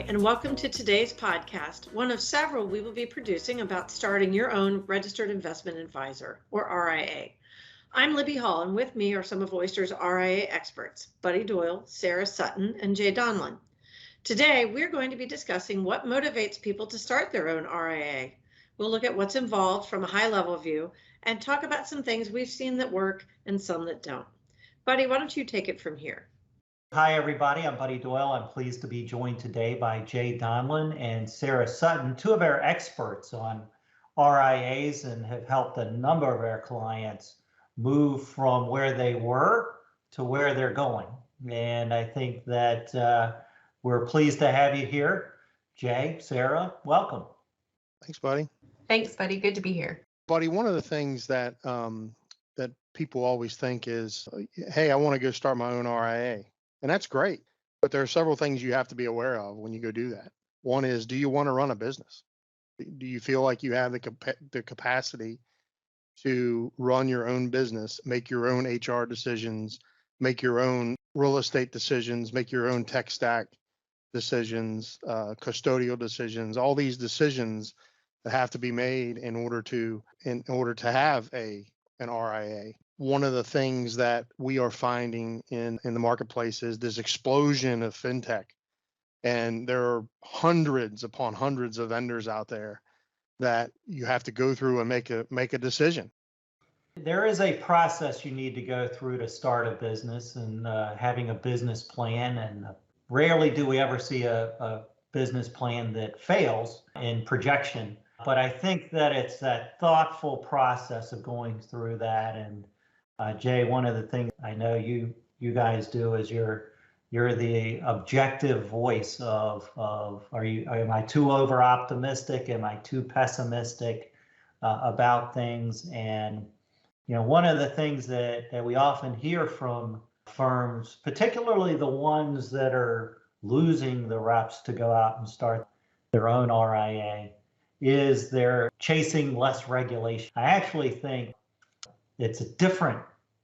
and welcome to today's podcast, one of several we will be producing about starting your own registered investment advisor, or RIA. I'm Libby Hall, and with me are some of Oyster's RIA experts, Buddy Doyle, Sarah Sutton, and Jay Donlin. Today, we're going to be discussing what motivates people to start their own RIA. We'll look at what's involved from a high-level view and talk about some things we've seen that work and some that don't. Buddy, why don't you take it from here? Hi, everybody. I'm Buddy Doyle. I'm pleased to be joined today by Jay Donlin and Sarah Sutton, two of our experts on RIAs, and have helped a number of our clients move from where they were to where they're going. And I think that we're pleased to have you here. Jay, Sarah, welcome. Thanks, Buddy. Thanks, Buddy. Good to be here. Buddy, one of the things that that people always think is, hey, I want to go start my own RIA. And that's great. But there are several things you have to be aware of when you go do that. One is, do you want to run a business? Do you feel like you have the capacity to run your own business, make your own HR decisions, make your own real estate decisions, make your own tech stack decisions, custodial decisions, all these decisions that have to be made in order to have an RIA? One of the things that we are finding in the marketplace is this explosion of fintech. And there are hundreds upon hundreds of vendors out there that you have to go through and make a decision. There is a process you need to go through to start a business, and having a business plan. And rarely do we ever see a business plan that fails in projection. But I think that it's that thoughtful process of going through that. And Jay, one of the things I know you guys do is you're the objective voice of am I too over optimistic? Am I too pessimistic about things? And one of the things that we often hear from firms, particularly the ones that are losing the reps to go out and start their own RIA, is they're chasing less regulation. I actually think it's a different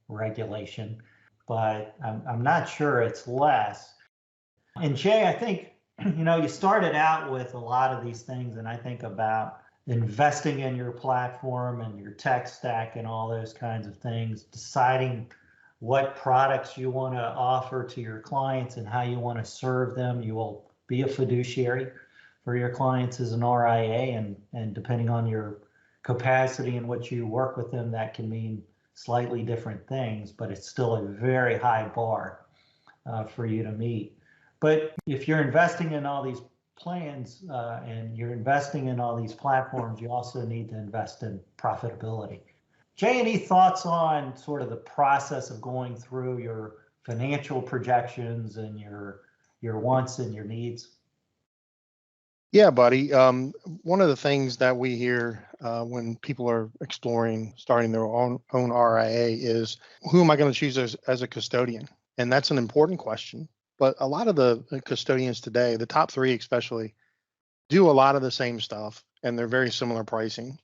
regulation, but I'm not sure it's less. And Jay, I think, you started out with a lot of these things, and I think about investing in your platform and your tech stack and all those kinds of things, deciding what products you want to offer to your clients and how you want to serve them. You will be a fiduciary for your clients as an RIA, and depending on your capacity and what you work with them, that can mean slightly different things, but it's still a very high bar for you to meet. But if you're investing in all these plans and you're investing in all these platforms, you also need to invest in profitability. Jay, any thoughts on sort of the process of going through your financial projections and your wants and your needs? Yeah, Buddy. One of the things that we hear when people are exploring starting their own RIA is, who am I going to choose as a custodian? And that's an important question. But a lot of the custodians today, the top three especially, do a lot of the same stuff, and they're very similar pricing.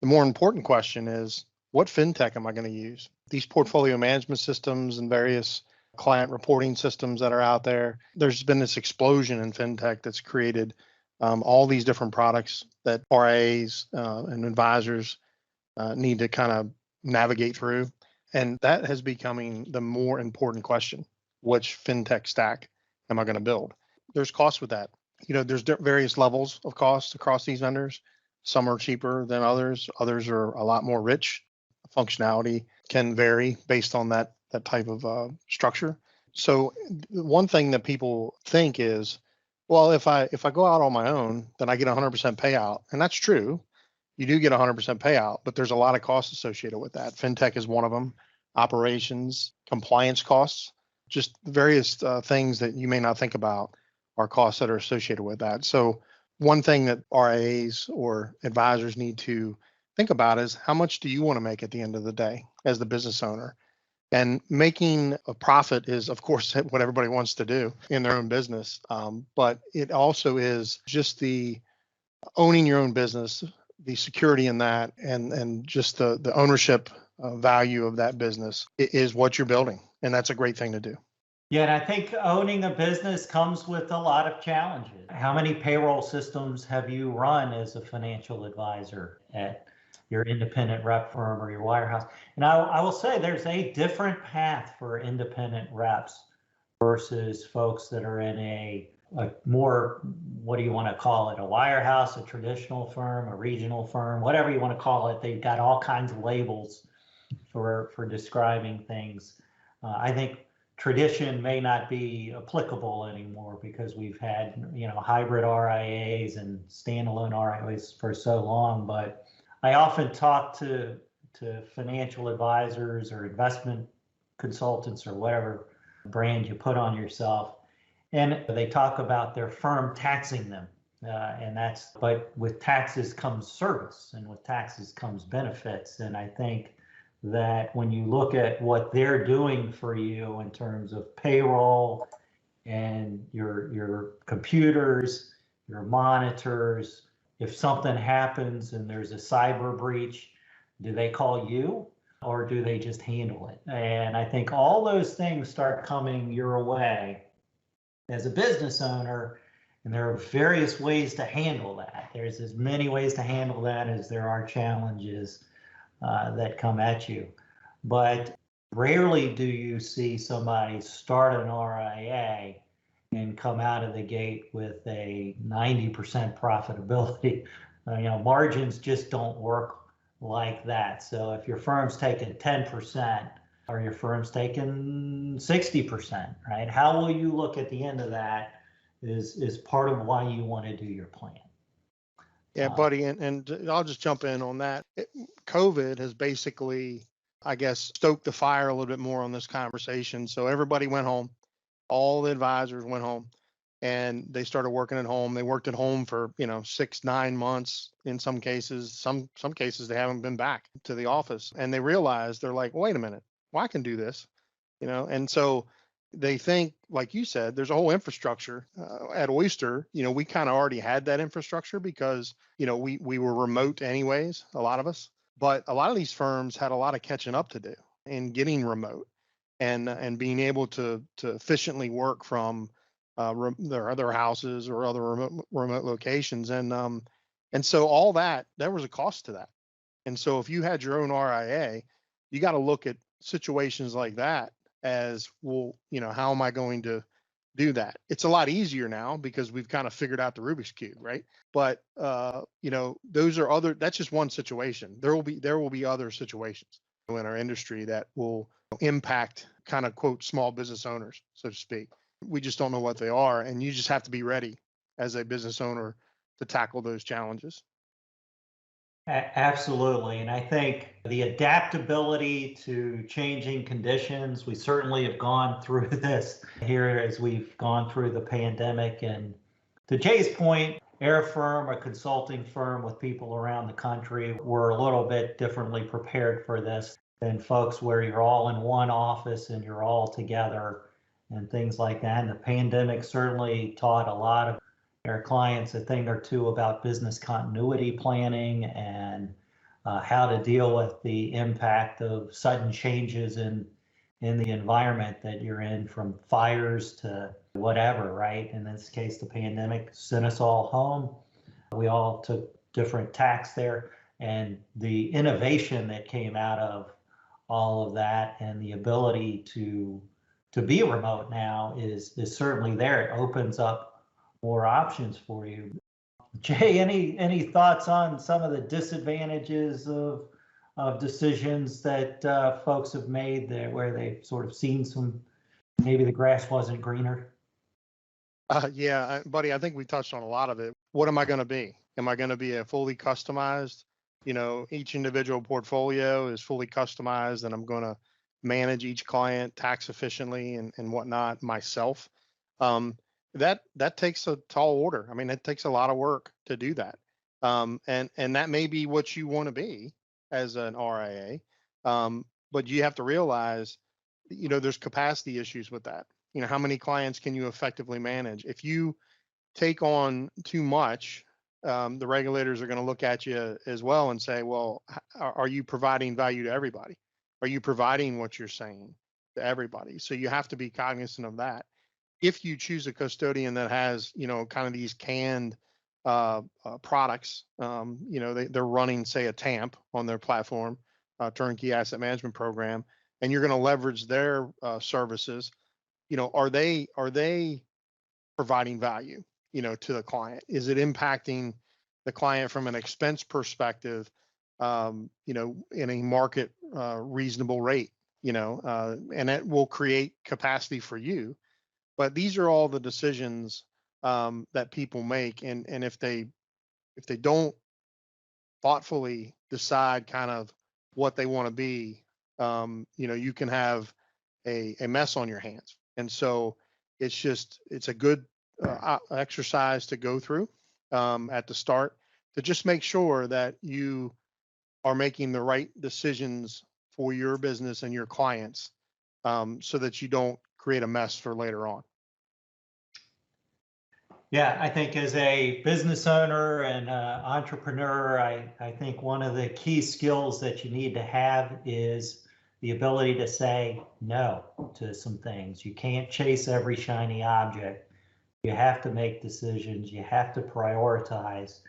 The more important question is, what fintech am I going to use? These portfolio management systems and various client reporting systems that are out there, there's been this explosion in fintech that's created all these different products that RIAs and advisors need to kind of navigate through. And that has becoming the more important question. Which fintech stack am I going to build? There's costs with that. There's various levels of costs across these vendors. Some are cheaper than others. Others are a lot more rich. Functionality can vary based on that type of structure. So one thing that people think is, well, if I go out on my own, then I get 100% payout. And that's true. You do get 100% payout, but there's a lot of costs associated with that. Fintech is one of them. Operations, compliance costs, just various things that you may not think about are costs that are associated with that. So one thing that RIAs or advisors need to think about is, how much do you want to make at the end of the day as the business owner? And making a profit is, of course, what everybody wants to do in their own business. But it also is just the owning your own business, the security in that, and just the ownership value of that business is what you're building. And that's a great thing to do. Yeah, and I think owning a business comes with a lot of challenges. How many payroll systems have you run as a financial advisor at your independent rep firm or your wirehouse? And I will say there's a different path for independent reps versus folks that are in a more, what do you want to call it, a wirehouse, a traditional firm, a regional firm, whatever you want to call it. They've got all kinds of labels for describing things. I think tradition may not be applicable anymore because we've had, hybrid RIAs and standalone RIAs for so long. But I often talk to financial advisors or investment consultants or whatever brand you put on yourself, and they talk about their firm taxing them. But with taxes comes service, and with taxes comes benefits. And I think that when you look at what they're doing for you in terms of payroll and your computers, your monitors, if something happens and there's a cyber breach, do they call you or do they just handle it? And I think all those things start coming your way as a business owner, and there are various ways to handle that. There's as many ways to handle that as there are challenges that come at you. But rarely do you see somebody start an RIA and come out of the gate with a 90% profitability. Margins just don't work like that. So if your firm's taking 10% or your firm's taking 60%, right? How will you look at the end of that is part of why you want to do your plan. Yeah, buddy, and I'll just jump in on that. COVID has basically, I guess, stoked the fire a little bit more on this conversation. So everybody went home, all the advisors went home, and they started working at home. They worked at home for 6-9 months in some cases. Some cases they haven't been back to the office, and they realized they're like, wait a minute, well, I can do this, and so they think, like you said, there's a whole infrastructure at Oyster. We kind of already had that infrastructure because, we were remote anyways, a lot of us. But a lot of these firms had a lot of catching up to do in getting remote and being able to efficiently work from their other houses or other remote locations. And so all that, there was a cost to that. And so if you had your own RIA, you got to look at situations like that as, well, how am I going to do that? It's a lot easier now because we've kind of figured out the Rubik's Cube, right? But that's just one situation. There will be other situations in our industry that will impact kind of quote small business owners, so to speak. We just don't know what they are, and you just have to be ready as a business owner to tackle those challenges. Absolutely. And I think the adaptability to changing conditions, we certainly have gone through this here as we've gone through the pandemic. And to Jay's point, our firm, a consulting firm with people around the country, we're a little bit differently prepared for this than folks where you're all in one office and you're all together and things like that. And the pandemic certainly taught a lot of our clients a thing or two about business continuity planning and how to deal with the impact of sudden changes in the environment that you're in, from fires to whatever, right? In this case, the pandemic sent us all home. We all took different tacks there, and the innovation that came out of all of that and the ability to be remote now is certainly there. It opens up more options for you. Jay, any thoughts on some of the disadvantages of decisions that folks have made there where they've sort of seen maybe the grass wasn't greener? Yeah, buddy, I think we touched on a lot of it. What am I going to be? Am I going to be a fully customized, each individual portfolio is fully customized and I'm going to manage each client tax efficiently and whatnot myself? That takes a tall order. I mean, it takes a lot of work to do that. And that may be what you want to be as an RIA. But you have to realize, there's capacity issues with that. How many clients can you effectively manage? If you take on too much, the regulators are going to look at you as well and say, well, are you providing value to everybody? Are you providing what you're saying? to everybody. So you have to be cognizant of that. If you choose a custodian that has, kind of these canned products, they're running, say, a TAMP on their platform, turnkey asset management program, and you're going to leverage their services. Are they providing value, to the client? Is it impacting the client from an expense perspective, in a market reasonable rate, and it will create capacity for you. But these are all the decisions that people make, and if they don't thoughtfully decide kind of what they want to be, you can have a mess on your hands. And so it's a good exercise to go through at the start to just make sure that you are making the right decisions for your business and your clients, so that you don't create a mess for later on. Yeah, I think as a business owner and entrepreneur, I think one of the key skills that you need to have is the ability to say no to some things. You can't chase every shiny object. You have to make decisions. You have to prioritize.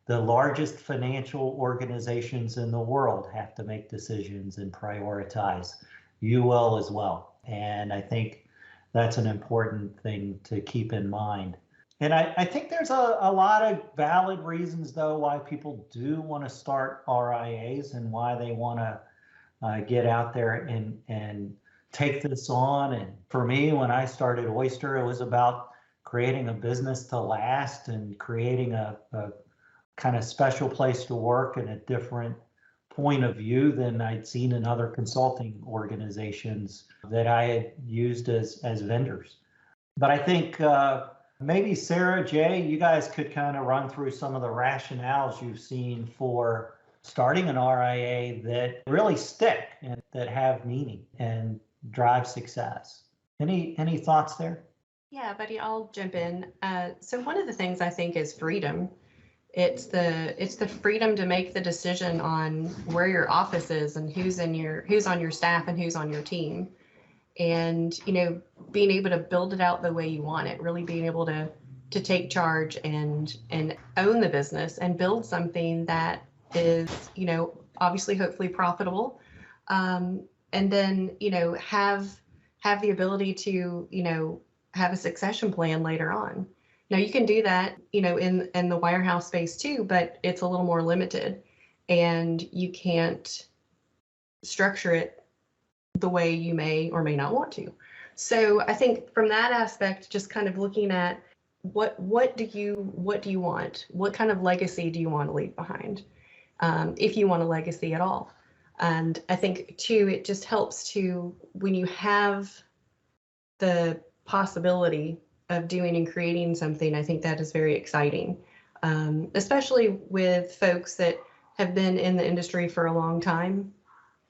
The largest financial organizations in the world have to make decisions and prioritize. You will as well. And I think that's an important thing to keep in mind. And I think there's a lot of valid reasons, though, why people do want to start RIAs and why they want to get out there and take this on. And for me, when I started Oyster, it was about creating a business to last and creating a kind of special place to work and a different point of view than I'd seen in other consulting organizations that I had used as vendors. But I think maybe Sarah, Jay, you guys could kind of run through some of the rationales you've seen for starting an RIA that really stick and that have meaning and drive success. Any thoughts there? Yeah, buddy, I'll jump in. So one of the things I think is freedom. It's the freedom to make the decision on where your office is and who's on your staff and who's on your team. And, being able to build it out the way you want it, really being able to take charge and own the business and build something that is, obviously, hopefully profitable. And then, have the ability to, have a succession plan later on. Now you can do that, in the wirehouse space too, but it's a little more limited and you can't structure it the way you may or may not want to. So I think from that aspect, just kind of looking at what do you want? What kind of legacy do you want to leave behind? If you want a legacy at all. And I think too, it just helps to, when you have the possibility of doing and creating something, I think that is very exciting, especially with folks that have been in the industry for a long time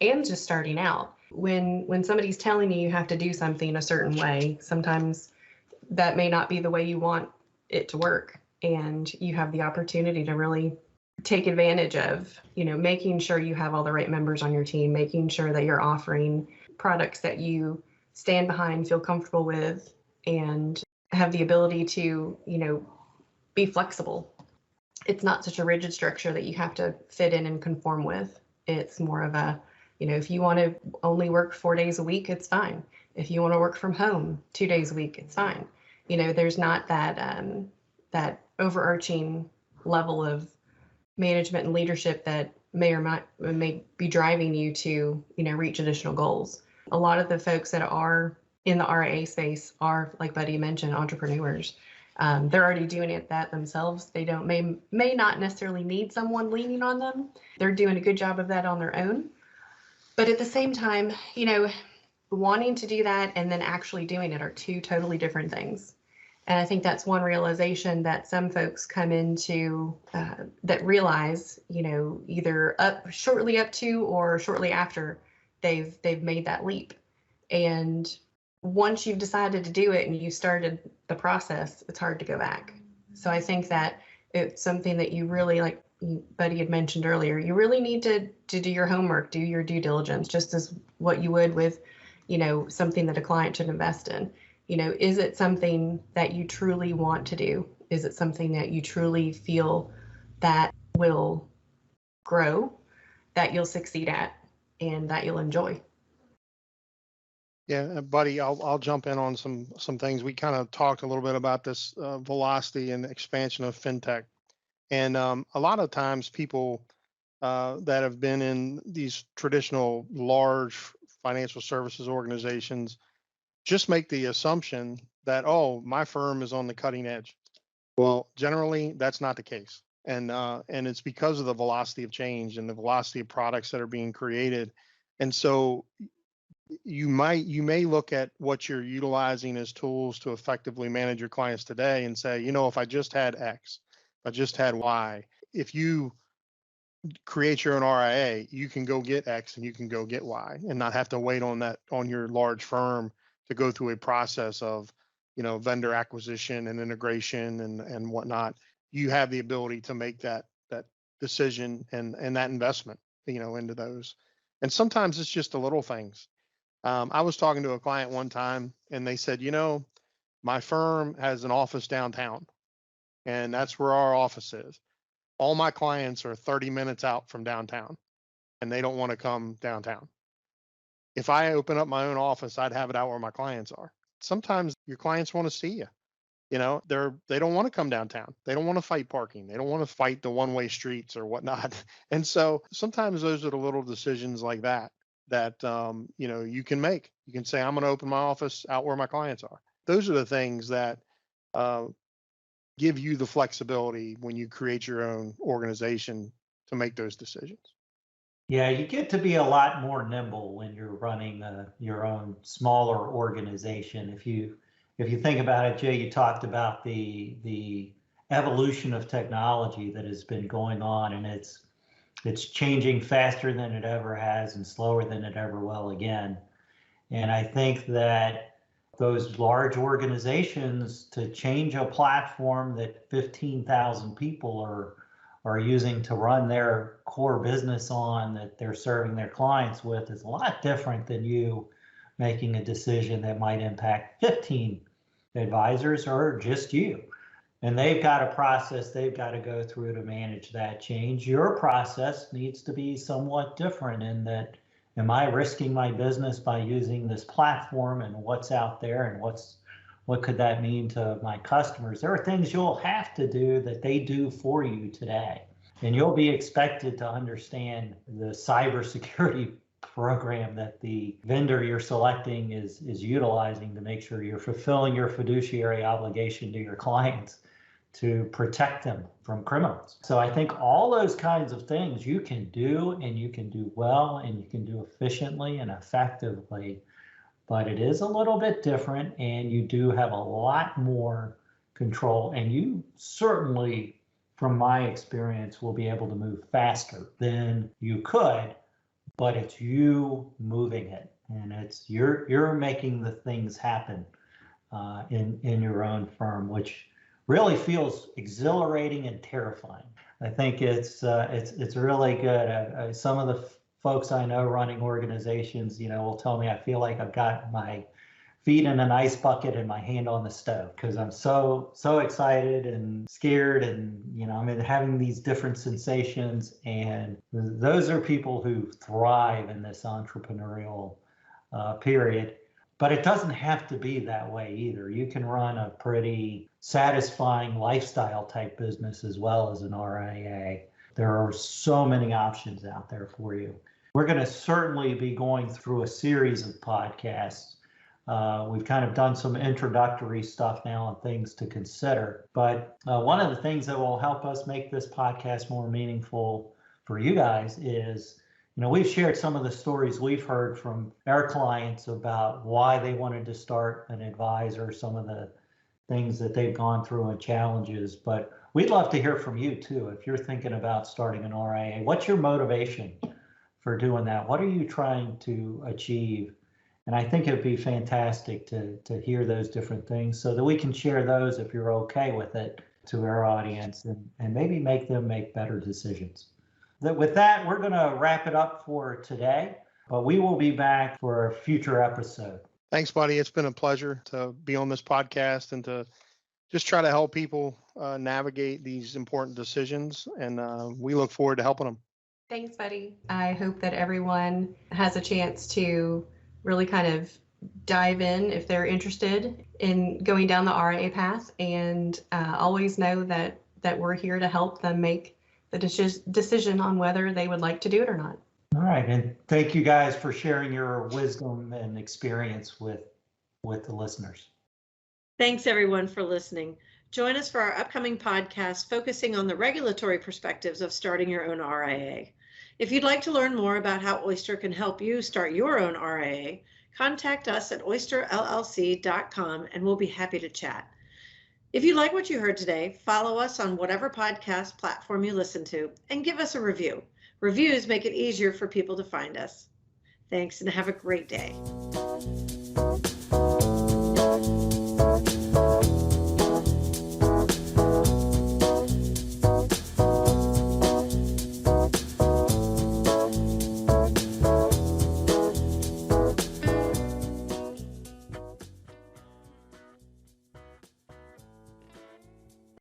and just starting out. When somebody's telling you have to do something a certain way, sometimes that may not be the way you want it to work. And you have the opportunity to really take advantage of, making sure you have all the right members on your team, making sure that you're offering products that you stand behind, feel comfortable with, and have the ability to, be flexible. It's not such a rigid structure that you have to fit in and conform with. It's more of a, if you want to only work 4 days a week, it's fine. If you want to work from home 2 days a week, it's fine. There's not that overarching level of management and leadership that may be driving you to, reach additional goals. A lot of the folks that are in the RIA space are, like Buddy mentioned, entrepreneurs. They're already doing that themselves. They may not necessarily need someone leaning on them. They're doing a good job of that on their own. But at the same time, wanting to do that and then actually doing it are two totally different things. And I think that's one realization that some folks come into that realize, either shortly up to or shortly after they've made that leap. And once you've decided to do it and you started the process, it's hard to go back. So I think that it's something that you really, like Buddy had mentioned earlier, you really need to do your homework, do your due diligence, just as what you would with, something that a client should invest in. Is it something that you truly want to do? Is it something that you truly feel that will grow, that you'll succeed at, and that you'll enjoy? Yeah, buddy, I'll jump in on some things. We kind of talked a little bit about this velocity and expansion of fintech, and a lot of times people that have been in these traditional large financial services organizations just make the assumption that, oh, my firm is on the cutting edge. Well, generally that's not the case, and it's because of the velocity of change and the velocity of products that are being created, and so you may look at what you're utilizing as tools to effectively manage your clients today and say, if I just had X, if I just had Y, if you create your own RIA, you can go get X and you can go get Y and not have to wait on your large firm to go through a process of, vendor acquisition and integration and whatnot. You have the ability to make that decision and that investment, into those. And sometimes it's just the little things. I was talking to a client one time and they said, my firm has an office downtown and that's where our office is. All my clients are 30 minutes out from downtown and they don't want to come downtown. If I open up my own office, I'd have it out where my clients are. Sometimes your clients want to see you. They don't want to come downtown. They don't want to fight parking. They don't want to fight the one-way streets or whatnot. And so sometimes those are the little decisions like that you can make. You can say, I'm going to open my office out where my clients are. Those are the things that give you the flexibility when you create your own organization to make those decisions. Yeah, you get to be a lot more nimble when you're running your own smaller organization. If you think about it, Jay, you talked about the evolution of technology that has been going on, and it's changing faster than it ever has and slower than it ever will again. And I think that those large organizations, to change a platform that 15,000 people are using to run their core business on, that they're serving their clients with, is a lot different than you making a decision that might impact 15 advisors or just you. And they've got a process they've got to go through to manage that change. Your process needs to be somewhat different in that, am I risking my business by using this platform and what's out there and what could that mean to my customers? There are things you'll have to do that they do for you today. And you'll be expected to understand the cybersecurity program that the vendor you're selecting is utilizing to make sure you're fulfilling your fiduciary obligation to your clients to protect them from criminals. So I think all those kinds of things you can do, and you can do well, and you can do efficiently and effectively, but it is a little bit different, and you do have a lot more control, and you certainly, from my experience, will be able to move faster than you could, but it's you moving it, and it's you're making the things happen in your own firm, which really feels exhilarating and terrifying. I think it's really good. Some of the folks I know running organizations, will tell me I feel like I've got my feet in an ice bucket and my hand on the stove because I'm so excited and scared, and I'm having these different sensations. And those are people who thrive in this entrepreneurial period. But it doesn't have to be that way either. You can run a pretty satisfying lifestyle type business as well as an RIA. There are so many options out there for you. We're going to certainly be going through a series of podcasts. We've kind of done some introductory stuff now and things to consider. But one of the things that will help us make this podcast more meaningful for you guys is, we've shared some of the stories we've heard from our clients about why they wanted to start an advisor, some of the things that they've gone through and challenges. But we'd love to hear from you too. If you're thinking about starting an RIA, what's your motivation for doing that? What are you trying to achieve? And I think it'd be fantastic to hear those different things so that we can share those, if you're okay with it, to our audience and maybe make them make better decisions. With that, we're going to wrap it up for today. But we will be back for a future episode. Thanks, buddy. It's been a pleasure to be on this podcast and to just try to help people navigate these important decisions. And we look forward to helping them. Thanks, buddy. I hope that everyone has a chance to really kind of dive in if they're interested in going down the RIA path, and always know that we're here to help them make the decision on whether they would like to do it or not. All right. And thank you guys for sharing your wisdom and experience with the listeners. Thanks, everyone, for listening. Join us for our upcoming podcast focusing on the regulatory perspectives of starting your own RIA. If you'd like to learn more about how Oyster can help you start your own RIA, contact us at oysterllc.com and we'll be happy to chat. If you like what you heard today, follow us on whatever podcast platform you listen to and give us a review. Reviews make it easier for people to find us. Thanks and have a great day.